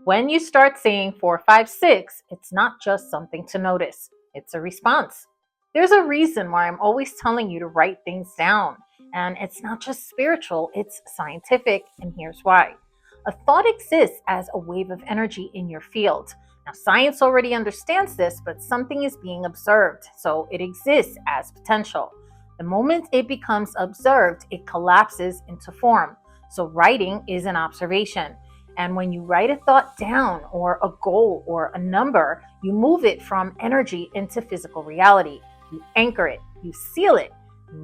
When you start seeing 456, it's not just something to notice, it's a response. There's a reason why I'm always telling you to write things down. And it's not just spiritual, it's scientific, and here's why. A thought exists as a wave of energy in your field. Now, science already understands this, but something is being observed, so it exists as potential. The moment it becomes observed, it collapses into form. So, writing is an observation. And when you write a thought down, or a goal, or a number, you move it from energy into physical reality. You anchor it, you seal it.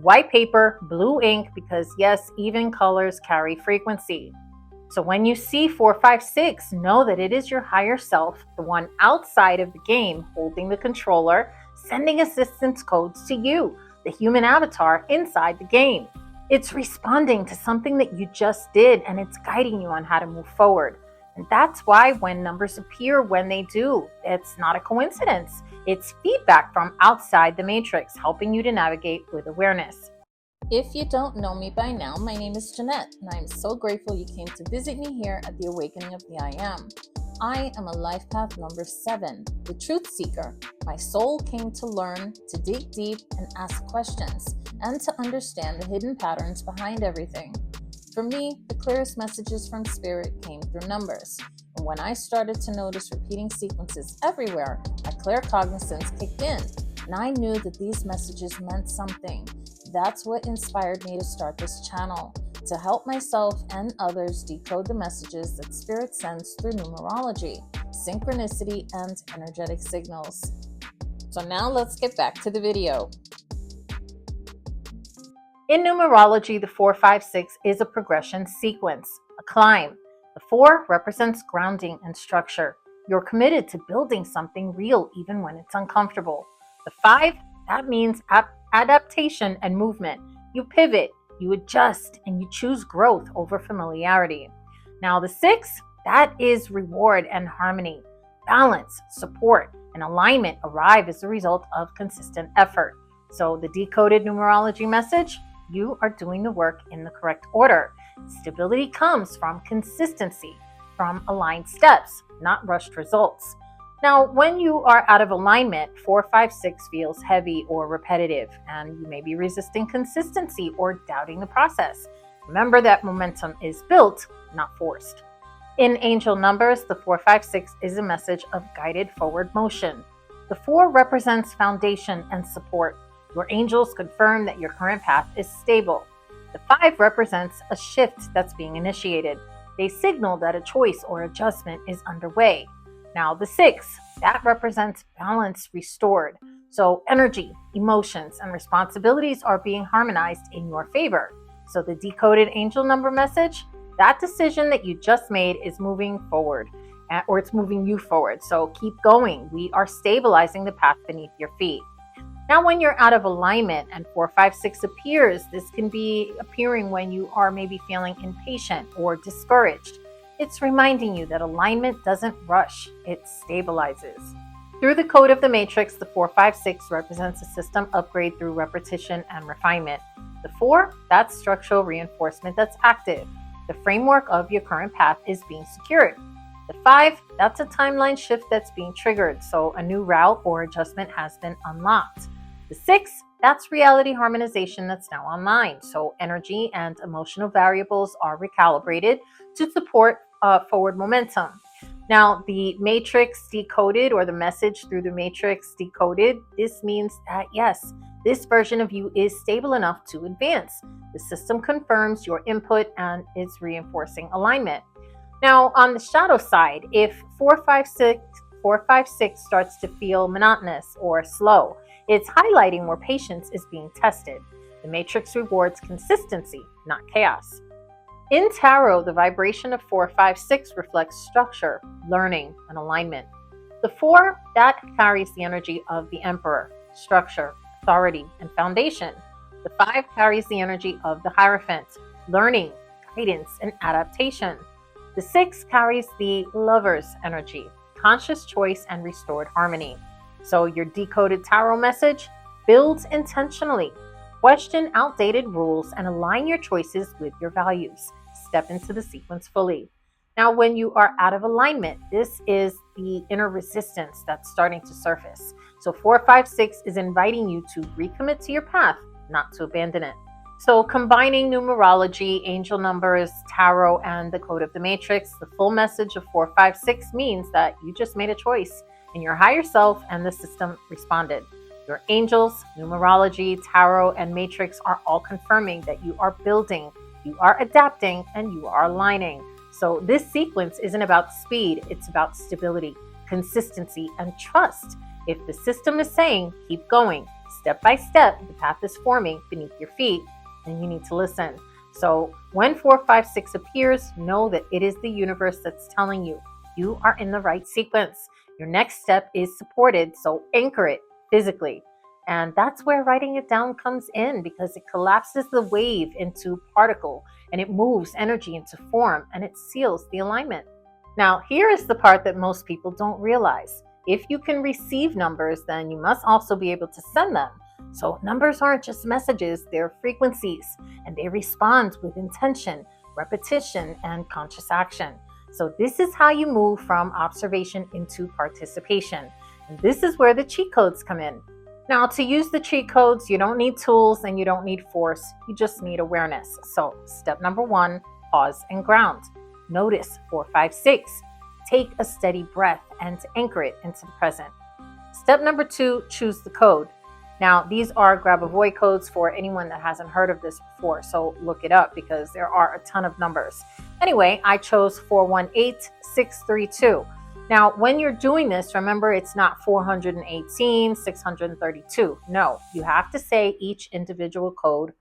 White paper, blue ink, because yes, even colors carry frequency. So when you see 456, know that it is your higher self, the one outside of the game, holding the controller, sending assistance codes to you, the human avatar inside the game. It's responding to something that you just did, and it's guiding you on how to move forward. And that's why when numbers appear when they do, it's not a coincidence. It's feedback from outside the matrix, helping you to navigate with awareness. If you don't know me by now, my name is Jeanette, and I'm so grateful you came to visit me here at the Awakening of the I Am. I am a life path number 7, the truth seeker. My soul came to learn, to dig deep and ask questions, and to understand the hidden patterns behind everything. For me, the clearest messages from spirit came through numbers. And when I started to notice repeating sequences everywhere, my claircognizance kicked in, and I knew that these messages meant something. That's what inspired me to start this channel, to help myself and others decode the messages that Spirit sends through numerology, synchronicity, and energetic signals. So now let's get back to the video. In numerology, the 456 is a progression sequence, a climb. The 4 represents grounding and structure. You're committed to building something real even when it's uncomfortable. The 5, that means adaptation and movement. You pivot, you adjust, and you choose growth over familiarity. Now, the 6, that is reward and harmony. Balance, support, and alignment arrive as a result of consistent effort. So, the decoded numerology message: you are doing the work in the correct order. Stability comes from consistency, from aligned steps, not rushed results. Now, when you are out of alignment, 456 feels heavy or repetitive, and you may be resisting consistency or doubting the process. Remember that momentum is built, not forced. In angel numbers, the 456 is a message of guided forward motion. The 4 represents foundation and support. Your angels confirm that your current path is stable. The 5 represents a shift that's being initiated. They signal that a choice or adjustment is underway. Now, the 6, that represents balance restored. So energy, emotions, and responsibilities are being harmonized in your favor. So the decoded angel number message: that decision that you just made is moving forward, or it's moving you forward. So keep going. We are stabilizing the path beneath your feet. Now, when you're out of alignment and 456 appears, this can be appearing when you are maybe feeling impatient or discouraged. It's reminding you that alignment doesn't rush, it stabilizes. Through the code of the matrix, the 456 represents a system upgrade through repetition and refinement. The 4, that's structural reinforcement that's active. The framework of your current path is being secured. The 5, that's a timeline shift that's being triggered, so a new route or adjustment has been unlocked. The 6, that's reality harmonization that's now online, so energy and emotional variables are recalibrated to support forward momentum. Now, the matrix decoded, or the message through the matrix decoded, this means that yes, this version of you is stable enough to advance. The system confirms your input and is reinforcing alignment. Now, on the shadow side, if 456 starts to feel monotonous or slow, it's highlighting where patience is being tested. The matrix rewards consistency, not chaos. In tarot, the vibration of 456 reflects structure, learning, and alignment. The 4, that carries the energy of the Emperor, structure, authority, and foundation. The 5 carries the energy of the Hierophant, learning, guidance, and adaptation. The 6 carries the Lover's energy, conscious choice, and restored harmony. So your decoded tarot message: build intentionally, question outdated rules, and align your choices with your values. Step into the sequence fully. Now, when you are out of alignment, this is the inner resistance that's starting to surface. So 456 is inviting you to recommit to your path, not to abandon it. So combining numerology, angel numbers, tarot, and the code of the matrix, the full message of 456 means that you just made a choice and your higher self and the system responded. Your angels, numerology, tarot, and matrix are all confirming that you are building, you are adapting, and you are aligning. So this sequence isn't about speed, it's about stability, consistency, and trust. If the system is saying, keep going, step by step, the path is forming beneath your feet, then you need to listen. So when 456 appears, know that it is the universe that's telling you, you are in the right sequence. Your next step is supported, so anchor it physically. And that's where writing it down comes in because it collapses the wave into particle and it moves energy into form and it seals the alignment. Now, here is the part that most people don't realize. If you can receive numbers, then you must also be able to send them. So numbers aren't just messages, they're frequencies, and they respond with intention, repetition, and conscious action. So this is how you move from observation into participation. And this is where the cheat codes come in. Now, to use the cheat codes, you don't need tools and you don't need force. You just need awareness. So step number 1, pause and ground. Notice 456. Take a steady breath and anchor it into the present. Step number 2, choose the code. Now, these are Grabovoi codes for anyone that hasn't heard of this before, so look it up because there are a ton of numbers. Anyway, I chose 418632. Now, when you're doing this, remember it's not 418, 632. No, you have to say each individual code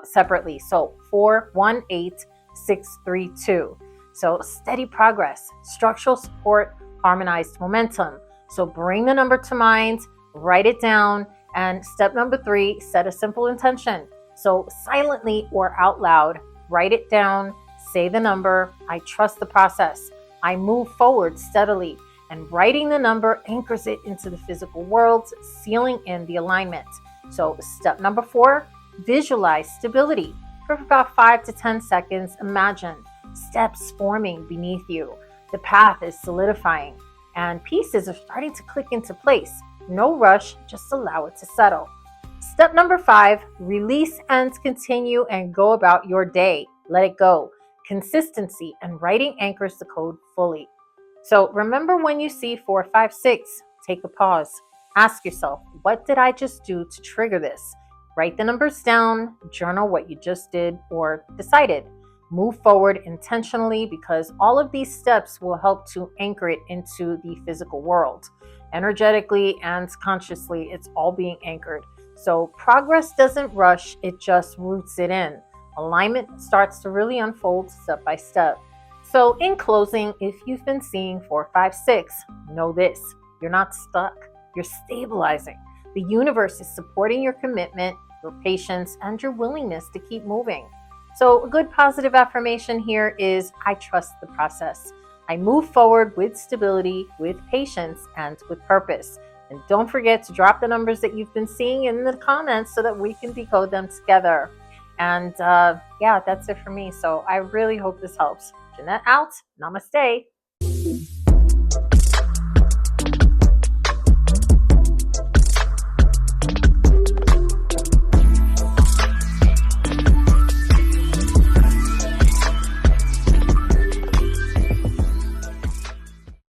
separately. So 418632. So steady progress, structural support, harmonized momentum. So bring the number to mind, write it down. And step number 3, set a simple intention. So silently or out loud, write it down, say the number. I trust the process. I move forward steadily. And writing the number anchors it into the physical world, sealing in the alignment. So step number 4, visualize stability. For about 5 to 10 seconds, imagine steps forming beneath you. The path is solidifying and pieces are starting to click into place. No rush, just allow it to settle. Step number 5, release and continue and go about your day. Let it go. Consistency and writing anchors the code fully. So remember when you see 456, take a pause. Ask yourself, what did I just do to trigger this? Write the numbers down, journal what you just did or decided. Move forward intentionally because all of these steps will help to anchor it into the physical world. Energetically and consciously, it's all being anchored. So progress doesn't rush, it just roots it in. Alignment starts to really unfold step by step. So in closing, if you've been seeing 456, know this, you're not stuck, you're stabilizing. The universe is supporting your commitment, your patience, and your willingness to keep moving. So a good positive affirmation here is, I trust the process. I move forward with stability, with patience, and with purpose. And don't forget to drop the numbers that you've been seeing in the comments so that we can decode them together. And yeah, that's it for me. So I really hope this helps. Jeanette out. Namaste.